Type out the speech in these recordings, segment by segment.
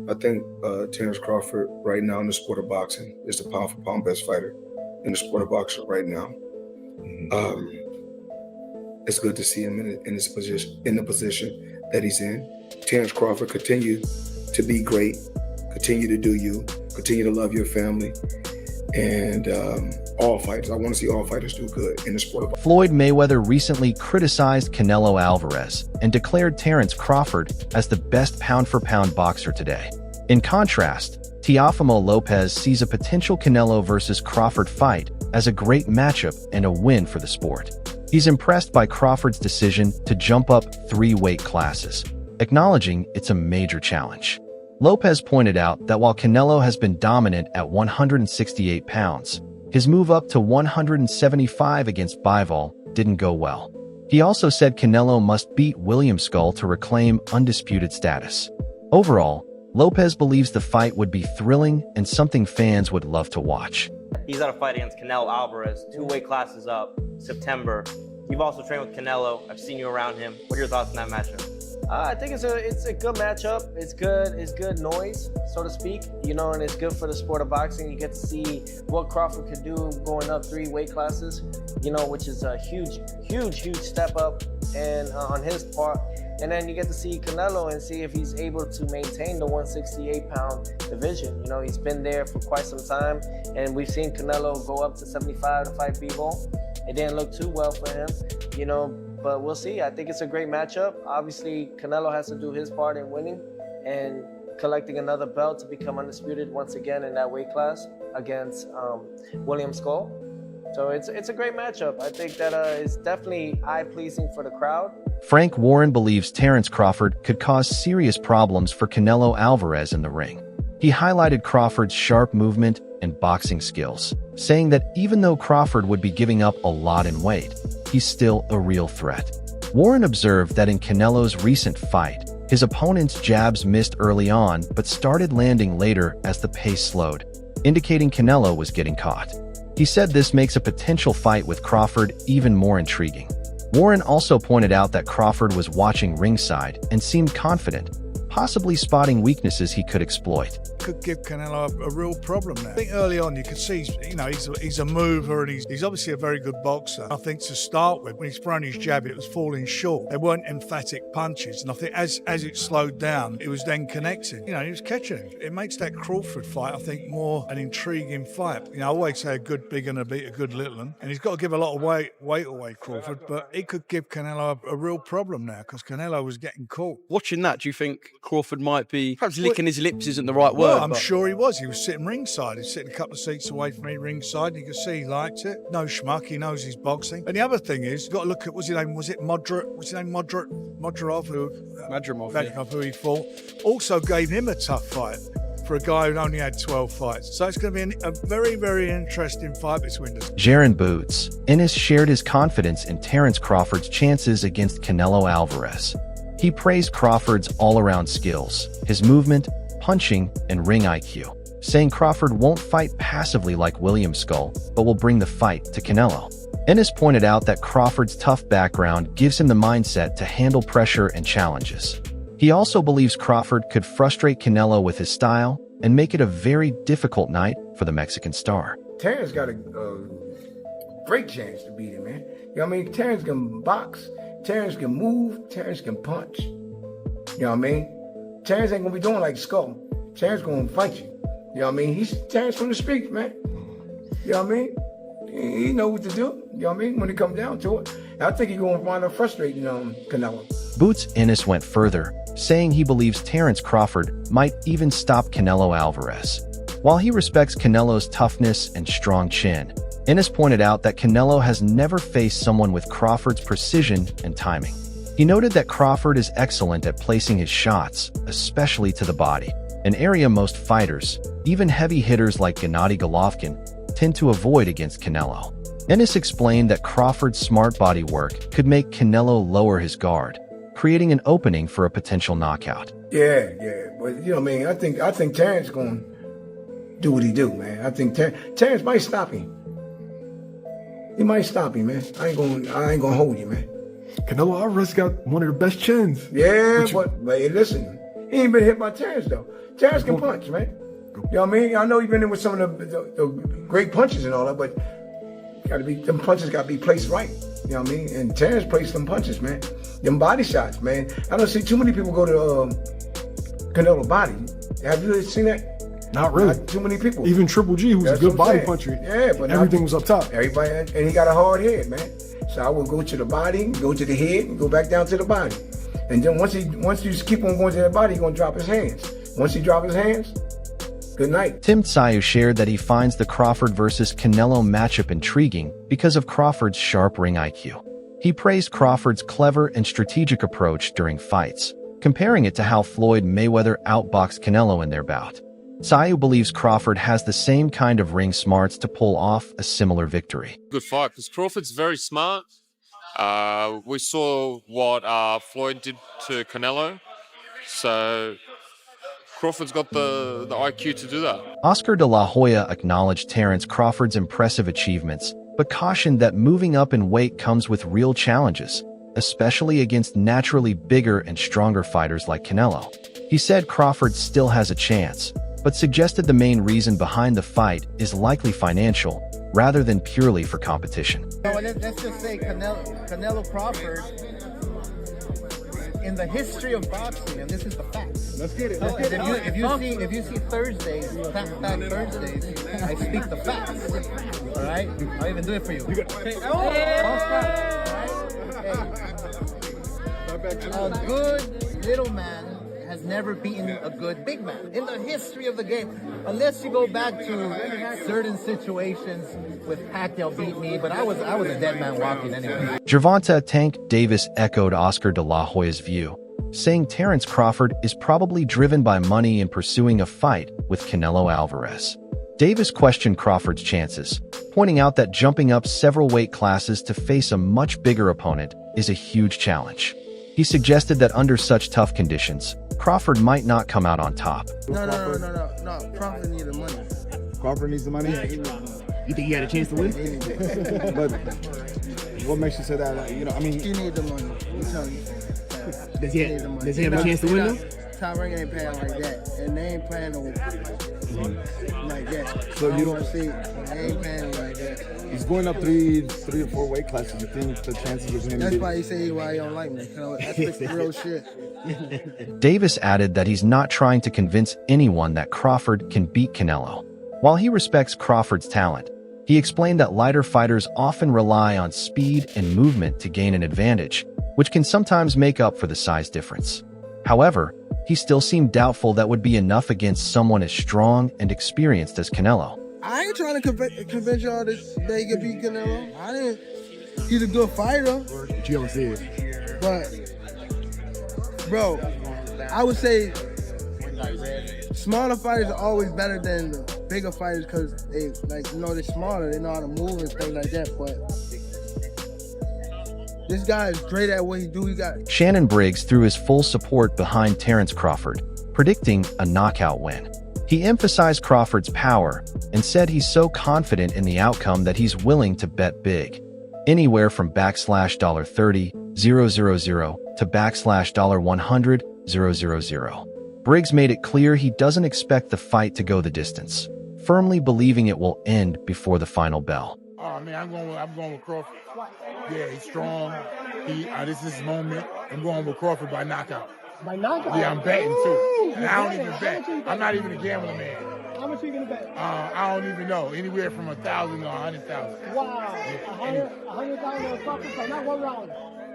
I think Terence Crawford right now in the sport of boxing is the pound for pound best fighter in the sport of boxing right now. It's good to see him in his position, in the position that he's in. Terence Crawford, continue to be great, continue to do you, continue to love your family, and all fighters. I want to see all fighters do good in the sport of boxing. Floyd Mayweather recently criticized Canelo Alvarez and declared Terence Crawford as the best pound-for-pound boxer today. In contrast, Teofimo Lopez sees a potential Canelo versus Crawford fight as a great matchup and a win for the sport. He's impressed by Crawford's decision to jump up 3 weight classes, acknowledging it's a major challenge. Lopez pointed out that while Canelo has been dominant at 168 pounds, his move up to 175 against Bivol didn't go well. He also said Canelo must beat William Skull to reclaim undisputed status. Overall, Lopez believes the fight would be thrilling and something fans would love to watch. He's got a fight against Canelo Alvarez, 2 weight classes up, September. You've also trained with Canelo. I've seen you around him. What are your thoughts on that matchup? I think it's a good matchup. It's good noise, so to speak. You know, and it's good for the sport of boxing. You get to see what Crawford could do going up 3 weight classes. You know, which is a huge step up, and on his part. And then you get to see Canelo and see if he's able to maintain the 168-pound division. You know, he's been there for quite some time, and we've seen Canelo go up to 75 to fight Bivol. It didn't look too well for him, you know, but we'll see. I think it's a great matchup. Obviously, Canelo has to do his part in winning and collecting another belt to become undisputed once again in that weight class against William Skull. So it's a great matchup. I think that it's definitely eye-pleasing for the crowd. Frank Warren believes Terence Crawford could cause serious problems for Canelo Alvarez in the ring. He highlighted Crawford's sharp movement and boxing skills, saying that even though Crawford would be giving up a lot in weight, he's still a real threat. Warren observed that in Canelo's recent fight, his opponent's jabs missed early on but started landing later as the pace slowed, indicating Canelo was getting caught. He said this makes a potential fight with Crawford even more intriguing. Warren also pointed out that Crawford was watching ringside and seemed confident, possibly spotting weaknesses he could exploit. Could give Canelo a real problem there. I think early on you could see, he's a mover and he's obviously a very good boxer. I think to start with, when he's thrown his jab, it was falling short. They weren't emphatic punches, and I think as it slowed down, it was then connecting. You know, he was catching. It makes that Crawford fight, I think, more an intriguing fight. You know, I always say a good big and a good little one, and he's got to give a lot of weight away, Crawford, but it could give Canelo a real problem now because Canelo was getting caught. Watching that, do you think Crawford might be, perhaps licking his lips isn't the right word? Well, I'm sure he was. He was sitting ringside. He was sitting a couple of seats away from me ringside. And you could see he liked it. No schmuck. He knows his boxing. And the other thing is, you've got to look at, what's his name? Was it Modrov, who he fought? Also gave him a tough fight for a guy who only had 12 fights. So it's going to be a very, very interesting fight between us. Jaron Boots, Ennis shared his confidence in Terence Crawford's chances against Canelo Alvarez. He praised Crawford's all-around skills, his movement, punching, and ring IQ, saying Crawford won't fight passively like William Skull, but will bring the fight to Canelo. Ennis pointed out that Crawford's tough background gives him the mindset to handle pressure and challenges. He also believes Crawford could frustrate Canelo with his style and make it a very difficult night for the Mexican star. Terence got a great chance to beat him, man. You know what I mean? Terence can box, Terence can move, Terence can punch. You know what I mean? Terence ain't gonna be doing like Skull. Terence gonna fight you. You know what I mean? He's Terence from the streets, man. You know what I mean? He know what to do. You know what I mean? When it comes down to it. I think he's gonna find out frustrating Canelo. Boots Ennis went further, saying he believes Terence Crawford might even stop Canelo Alvarez. While he respects Canelo's toughness and strong chin, Ennis pointed out that Canelo has never faced someone with Crawford's precision and timing. He noted that Crawford is excellent at placing his shots, especially to the body, an area most fighters, even heavy hitters like Gennady Golovkin, tend to avoid against Canelo. Ennis explained that Crawford's smart body work could make Canelo lower his guard, creating an opening for a potential knockout. Yeah, but you know what I mean? I think Terence gonna do what he do, man. I think Terence might stop him. He might stop him, man. I ain't gonna hold you, man. Canelo Alvarez got one of the best chins. Yeah, but hey, listen, He ain't been hit by Terence though. Terence can punch, man. You know what I mean? I know you've been in with some of the great punches and all that, but them punches gotta be placed right. You know what I mean? And Terence placed them punches, man. Them body shots, man. I don't see too many people go to Canelo body. Have you seen that? Not really. Not too many people. Even Triple G, who's That's a good what I'm body saying. puncher, Yeah, but everything was up top. Everybody, and he got a hard head, man. So I will go to the body, go to the head, and go back down to the body. And then once you just keep on going to that body, he's gonna drop his hands. Once he drop his hands, good night. Tim Tszyu shared that he finds the Crawford versus Canelo matchup intriguing because of Crawford's sharp ring IQ. He praised Crawford's clever and strategic approach during fights, comparing it to how Floyd Mayweather outboxed Canelo in their bout. Tszyu believes Crawford has the same kind of ring smarts to pull off a similar victory. Good fight because Crawford's very smart. We saw what Floyd did to Canelo, so Crawford's got the IQ to do that. Oscar de la Hoya acknowledged Terence Crawford's impressive achievements, but cautioned that moving up in weight comes with real challenges, especially against naturally bigger and stronger fighters like Canelo. He said Crawford still has a chance, but suggested the main reason behind the fight is likely financial, rather than purely for competition. Let's just say Canelo Crawford, in the history of boxing, and this is the facts. Let's get it. If you see Thursdays, Fact Thursdays, I speak the facts. All right, I'll even do it for you. A good little man has never beaten a good big man in the history of the game, unless you go back to certain situations with Pacquiao beat me, but I was a dead man walking anyway. Gervonta Tank Davis echoed Oscar de la Hoya's view, saying Terence Crawford is probably driven by money in pursuing a fight with Canelo Alvarez. Davis questioned Crawford's chances, pointing out that jumping up several weight classes to face a much bigger opponent is a huge challenge. He suggested that under such tough conditions, Crawford might not come out on top. No. Crawford needs the money. Crawford needs the money? Yeah, he needs the money. You think he had a chance to win? But what makes you say that? Like, you know, I mean, He needs the money. I'm telling you. Does he have a chance to win though? Top Rank ain't playing like that, and they ain't playing no like that. So you don't see they ain't playing like that. he's going up three or four weight classes. You think the chances of him? That's why he say why he don't like me. That's the real shit. Davis added that he's not trying to convince anyone that Crawford can beat Canelo. While he respects Crawford's talent, he explained that lighter fighters often rely on speed and movement to gain an advantage, which can sometimes make up for the size difference. However, he still seemed doubtful that would be enough against someone as strong and experienced as Canelo. I ain't trying to convince y'all that they can beat Canelo. I didn't. He's a good fighter. But you don't see it. But, bro, I would say smaller fighters are always better than the bigger fighters because they, like, you know, they're smaller. They know how to move and stuff like that. But this guy is great at what he do. He got Shannon Briggs threw his full support behind Terence Crawford, predicting a knockout win. He emphasized Crawford's power and said he's so confident in the outcome that he's willing to bet big, anywhere from /$30,000 to /$100,000. Briggs made it clear he doesn't expect the fight to go the distance, firmly believing it will end before the final bell. Oh man, I'm going with Crawford. Yeah, he's strong. This is his moment. I'm going with Crawford by knockout. By knockout? Yeah, I'm betting too. And I don't even bet. I'm not even a gambling man. How much are you gonna bet? I don't even know. Anywhere from 1,000 to 100,000. Wow, 100,000 Crawford by not one round.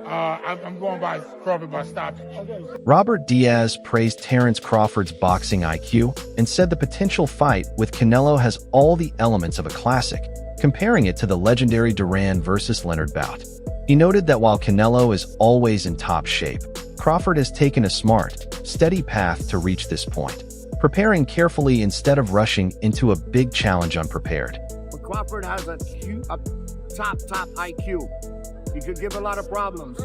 I'm going by Crawford by stoppage. Okay. Robert Diaz praised Terence Crawford's boxing IQ and said the potential fight with Canelo has all the elements of a classic, comparing it to the legendary Duran versus Leonard bout. He noted that while Canelo is always in top shape, Crawford has taken a smart, steady path to reach this point, preparing carefully instead of rushing into a big challenge unprepared. But Crawford has a top IQ. He could give a lot of problems.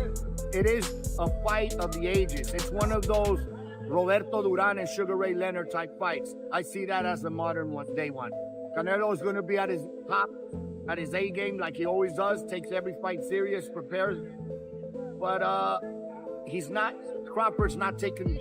It is a fight of the ages. It's one of those Roberto Duran and Sugar Ray Leonard type fights. I see that as the modern one, day one. Canelo is going to be at his top, at his A game like he always does, takes every fight serious, prepares. But Crawford's not taking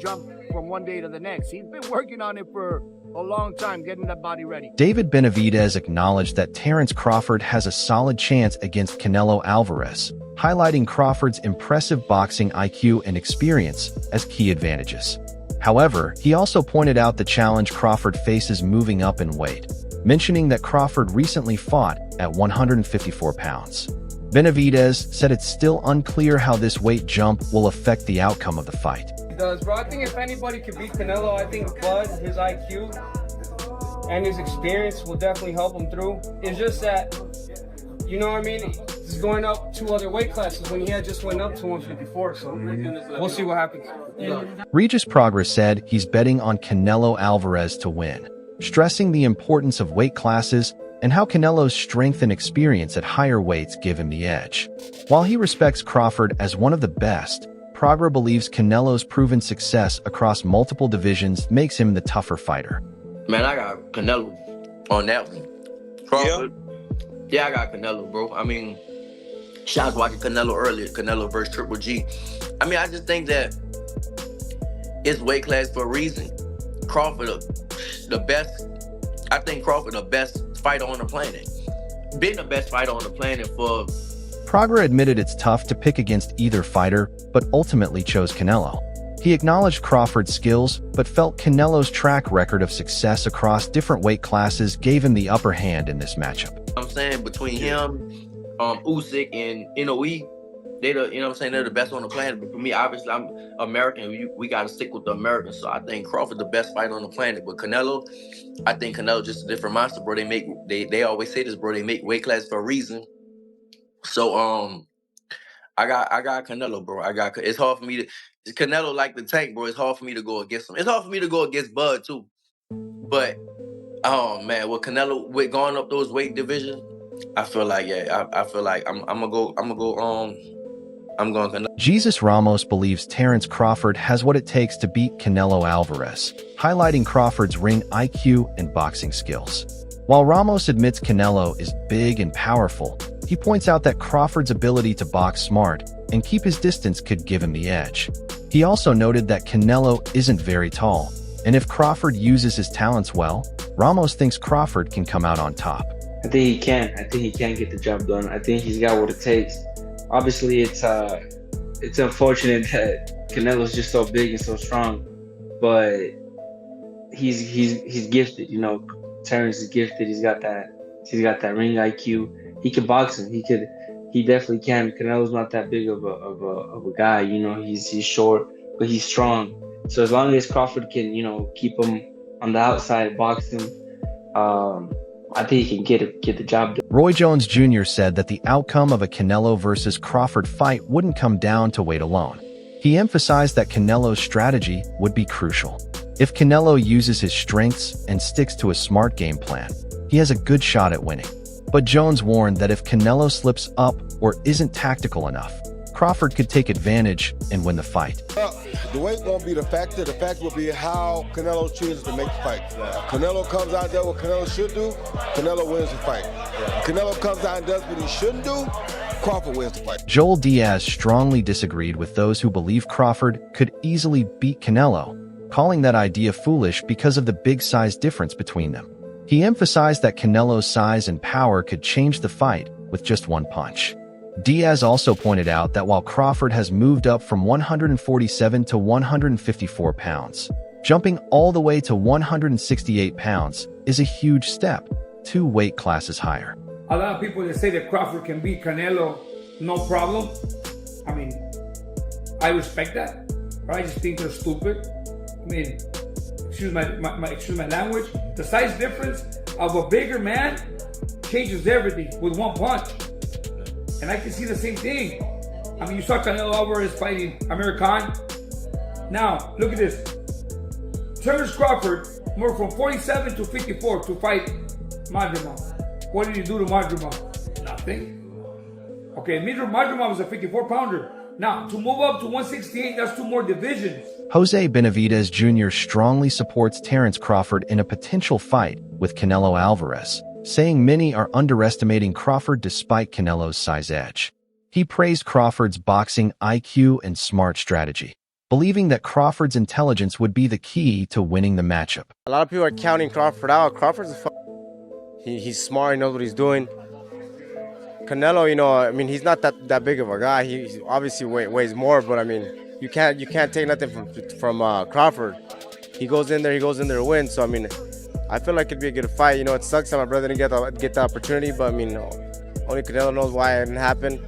from one day to the next. He's been working on it for a long time, getting that body ready. David Benavidez acknowledged that Terence Crawford has a solid chance against Canelo Alvarez, highlighting Crawford's impressive boxing IQ and experience as key advantages. However, he also pointed out the challenge Crawford faces moving up in weight, mentioning that Crawford recently fought at 154 pounds. Benavidez said it's still unclear how this weight jump will affect the outcome of the fight. It does, bro. I think if anybody could beat Canelo, I think Floyd, his IQ and his experience will definitely help him through. It's just that, you know what I mean? He's going up 2 other weight classes when he had just went up to 154, so we'll see what happens. Regis Progress said he's betting on Canelo Alvarez to win, stressing the importance of weight classes and how Canelo's strength and experience at higher weights give him the edge. While he respects Crawford as one of the best, Progress believes Canelo's proven success across multiple divisions makes him the tougher fighter. Man, I got Canelo on that one. Crawford? Yeah, I got Canelo, bro. I mean, I was watching Canelo earlier, Canelo versus Triple G. I mean, I just think that it's weight class for a reason. Crawford, the best, I think Crawford the best fighter on the planet. Been the best fighter on the planet for... Progress admitted it's tough to pick against either fighter, but ultimately chose Canelo. He acknowledged Crawford's skills, but felt Canelo's track record of success across different weight classes gave him the upper hand in this matchup. I'm saying between him, Usyk and Inoue, they're the, you know what I'm saying, they're the best on the planet. But for me, obviously, I'm American. We got to stick with the Americans. So I think Crawford the best fighter on the planet. But Canelo, I think Canelo just a different monster, bro. They always say this, bro. They make weight class for a reason. So I got Canelo, bro. It's hard for me to Canelo like the tank, bro. It's hard for me to go against him. It's hard for me to go against Bud too. But oh man, with Canelo with going up those weight divisions, I feel like I'm going Canelo. Jesus Ramos believes Terence Crawford has what it takes to beat Canelo Alvarez, highlighting Crawford's ring IQ and boxing skills. While Ramos admits Canelo is big and powerful, he points out that Crawford's ability to box smart and keep his distance could give him the edge. He also noted that Canelo isn't very tall, and if Crawford uses his talents well, Ramos thinks Crawford can come out on top. I think he can. I think he can get the job done. I think he's got what it takes. Obviously, it's unfortunate that Canelo's just so big and so strong, but he's gifted. You know, Terence is gifted. He's got that ring IQ. He can box him. He definitely can. Canelo's not that big of a guy. You know, he's short, but he's strong. So as long as Crawford can, you know, keep him on the outside, box him, I think he can get the job done. Roy Jones Jr. said that the outcome of a Canelo versus Crawford fight wouldn't come down to weight alone. He emphasized that Canelo's strategy would be crucial. If Canelo uses his strengths and sticks to a smart game plan, he has a good shot at winning. But Jones warned that if Canelo slips up or isn't tactical enough, Crawford could take advantage and win the fight. The weight won't be the factor. The factor will be how Canelo chooses to make the fight. Canelo comes out there what Canelo should do, Canelo wins the fight. Canelo comes out and does what he shouldn't do, Crawford wins the fight. Joel Diaz strongly disagreed with those who believe Crawford could easily beat Canelo, calling that idea foolish because of the big size difference between them. He emphasized that Canelo's size and power could change the fight with just one punch. Diaz also pointed out that while Crawford has moved up from 147 to 154 pounds, jumping all the way to 168 pounds is a huge step, 2 weight classes higher. A lot of people that say that Crawford can beat Canelo, no problem. I mean, I respect that, but I just think they're stupid. I mean, excuse my language. The size difference of a bigger man changes everything with one punch. And I can see the same thing. I mean, you saw Canelo Alvarez fighting Amir Khan. Now, look at this. Terence Crawford moved from 47 to 54 to fight Madrimov. What did he do to Madrimov? Nothing. Okay, Madrimov was a 54-pounder. Now, to move up to 168, that's 2 more divisions. Jose Benavidez Jr. strongly supports Terence Crawford in a potential fight with Canelo Alvarez, saying many are underestimating Crawford despite Canelo's size edge. He praised Crawford's boxing IQ and smart strategy. believing that Crawford's intelligence would be the key to winning the matchup. A lot of people are counting Crawford out. Crawford's he's smart, he knows what he's doing. Canelo, you know, I mean, he's not that big of a guy. He obviously weighs more, but I mean, you can't take nothing from Crawford. He goes in there to win. So I mean, I feel like it'd be a good fight. You know, it sucks that my brother didn't get the opportunity, but I mean, only Canelo knows why it didn't happen.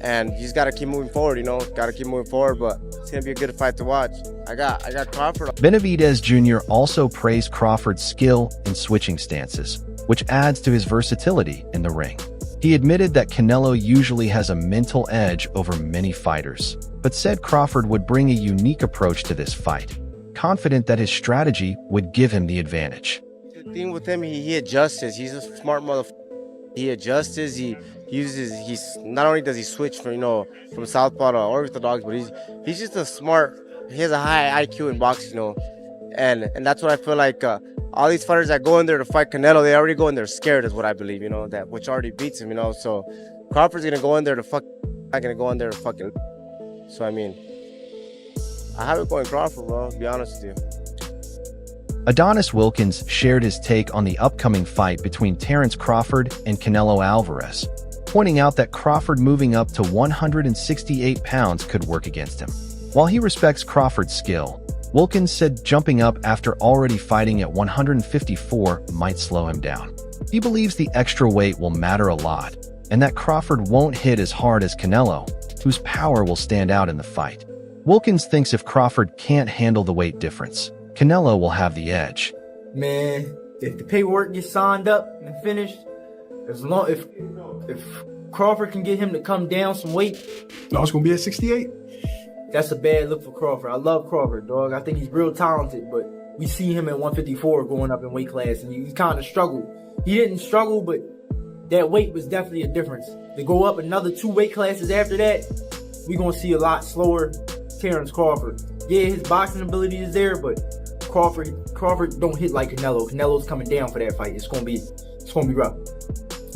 And he's got to keep moving forward. You know, got to keep moving forward. But it's gonna be a good fight to watch. I got Crawford. Benavidez Jr. also praised Crawford's skill in switching stances, which adds to his versatility in the ring. He admitted that Canelo usually has a mental edge over many fighters, but said Crawford would bring a unique approach to this fight, confident that his strategy would give him the advantage. The thing with him, he adjusts. He's a smart motherfucker. He adjusts. He's not only does he switch from southpaw to orthodox, but he's just a smart. He has a high IQ in boxing, you know, and that's what I feel like. All these fighters that go in there to fight Canelo, they already go in there scared, is what I believe, you know, that which already beats him, you know. So Crawford's gonna go in there to not gonna go in there to fucking. So I mean, I have it going Crawford, bro. To be honest with you. Adonis Wilkins shared his take on the upcoming fight between Terence Crawford and Canelo Alvarez, pointing out that Crawford moving up to 168 pounds could work against him. While he respects Crawford's skill, Wilkins said jumping up after already fighting at 154 might slow him down. He believes the extra weight will matter a lot, and that Crawford won't hit as hard as Canelo, whose power will stand out in the fight. Wilkins thinks if Crawford can't handle the weight difference, Canelo will have the edge. Man, if the paperwork gets signed up and finished, if Crawford can get him to come down some weight, no, it's gonna be at 68. That's a bad look for Crawford. I love Crawford, dog. I think he's real talented, but we see him at 154 going up in weight class, and he kind of struggled. He didn't struggle, but that weight was definitely a difference. To go up another 2 weight classes after that, we're going to see a lot slower Terence Crawford. Yeah, his boxing ability is there, but Crawford don't hit like Canelo. Canelo's coming down for that fight. It's gonna be rough.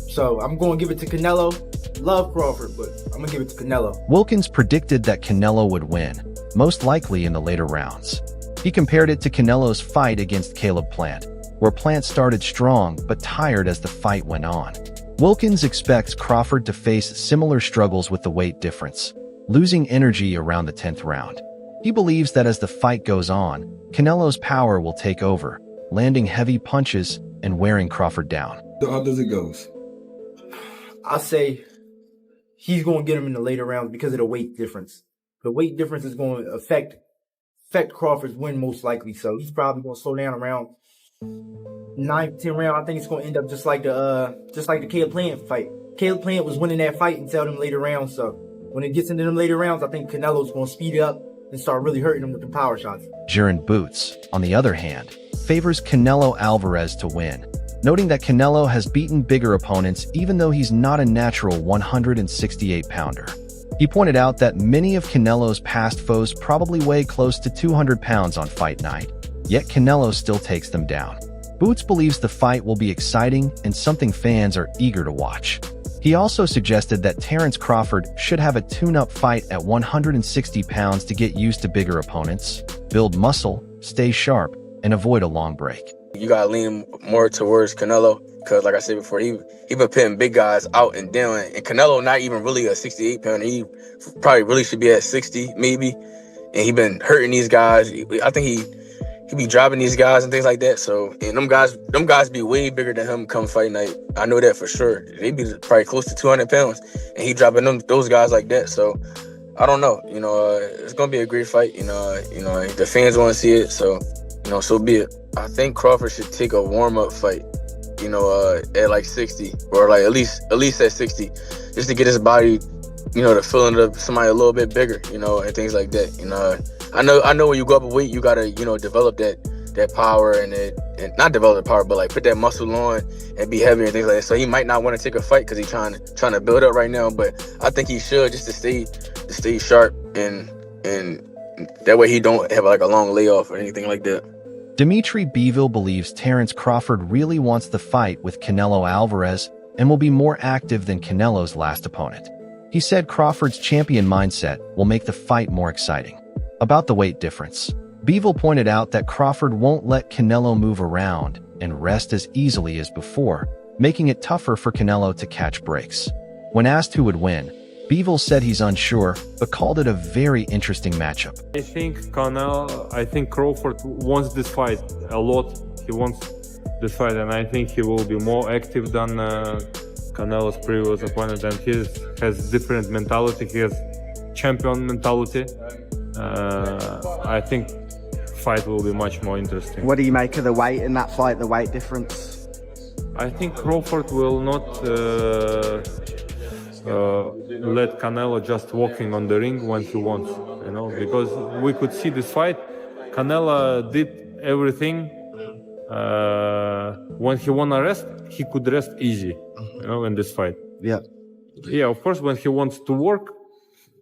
So I'm gonna give it to Canelo. Love Crawford, but I'm gonna give it to Canelo. Wilkins predicted that Canelo would win, most likely in the later rounds. He compared it to Canelo's fight against Caleb Plant, where Plant started strong but tired as the fight went on. Wilkins expects Crawford to face similar struggles with the weight difference, losing energy around the 10th round. He believes that as the fight goes on, Canelo's power will take over, landing heavy punches and wearing Crawford down. How does it goes? I say he's going to get him in the later rounds because of the weight difference. The weight difference is going to affect Crawford's win most likely. So he's probably going to slow down around 9th, 10th round. I think it's going to end up just like the Caleb Plant fight. Caleb Plant was winning that fight until them later rounds. So when it gets into them later rounds, I think Canelo's going to speed it up and start really hurting him with the power shots. Jaron Boots, on the other hand, favors Canelo Alvarez to win, noting that Canelo has beaten bigger opponents even though he's not a natural 168-pounder. He pointed out that many of Canelo's past foes probably weigh close to 200 pounds on fight night, yet Canelo still takes them down. Boots believes the fight will be exciting and something fans are eager to watch. He also suggested that Terence Crawford should have a tune-up fight at 160 pounds to get used to bigger opponents, build muscle, stay sharp, and avoid a long break. You gotta lean more towards Canelo because, like I said before, he been pitting big guys out and down. And Canelo not even really a 68-pounder. He probably really should be at 60, maybe. And he been hurting these guys. I think he be dropping these guys and things like that. So, and them guys be way bigger than him come fight night. I know that for sure. They be probably close to 200 pounds, and he dropping those guys like that. So, I don't know. You know, it's gonna be a great fight. You know, the fans want to see it. So, so be it. I think Crawford should take a warm-up fight. At like 60, or like at least at 60, just to get his body, to fill into somebody a little bit bigger, and things like that. I know when you go up a weight, you gotta, develop that power and not develop the power, but like put that muscle on and be heavier and things like that. So he might not want to take a fight because he's trying to build up right now. But I think he should just to stay sharp and that way he don't have like a long layoff or anything like that. Dimitri Bivol believes Terence Crawford really wants the fight with Canelo Alvarez and will be more active than Canelo's last opponent. He said Crawford's champion mindset will make the fight more exciting. About the weight difference, Bivol pointed out that Crawford won't let Canelo move around and rest as easily as before, making it tougher for Canelo to catch breaks. When asked who would win, Bivol said he's unsure, but called it a very interesting matchup. I think Crawford wants this fight a lot. He wants this fight, and I think he will be more active than Canelo's previous opponent, and he has different mentality. He has champion mentality. I think fight will be much more interesting. What do you make of the weight in that fight, the weight difference? I think Crawford will not let Canelo just walking on the ring when he wants, because we could see this fight. Canelo did everything. When he wanna rest, he could rest easy, in this fight. Yeah. Yeah, of course, when he wants to work,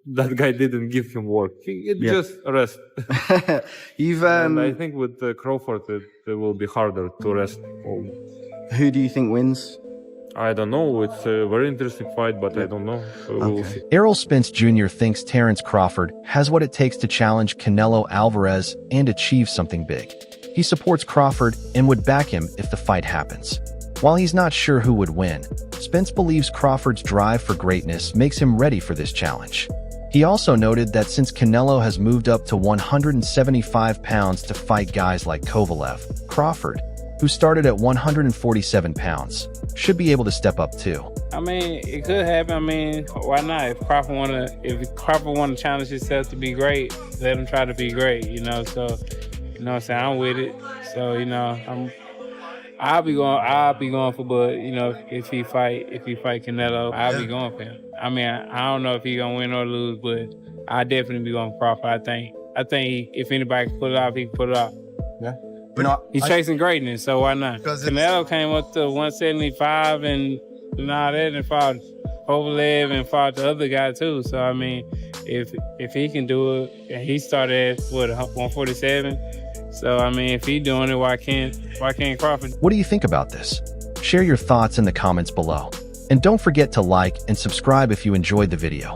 that guy didn't give him work. Just rest. And I think with Crawford, it will be harder to rest. Who do you think wins? I don't know. It's a very interesting fight, but I don't know. We'll see. Errol Spence Jr. thinks Terence Crawford has what it takes to challenge Canelo Alvarez and achieve something big. He supports Crawford and would back him if the fight happens. While he's not sure who would win, Spence believes Crawford's drive for greatness makes him ready for this challenge. He also noted that since Canelo has moved up to 175 pounds to fight guys like Kovalev, Crawford, who started at 147 pounds, should be able to step up too. I mean, it could happen. I mean, why not? If Crawford wanna challenge himself to be great, let him try to be great, So, what I'm saying, I'm with it. So, I'll be going for Bud, if he fight Canelo, I'll be going for him. I mean, I don't know if he's gonna win or lose, but I'll definitely be going for Crawford. I think if anybody can pull it off, he can pull it off. Yeah. He's chasing greatness, so why not? Canelo came up to 175 and all that, and fought Kovalev and fought the other guy too. So I mean, if he can do it, and he started at 147. So I mean, if he's doing it, why can't Crawford? What do you think about this? Share your thoughts in the comments below. And don't forget to like and subscribe if you enjoyed the video.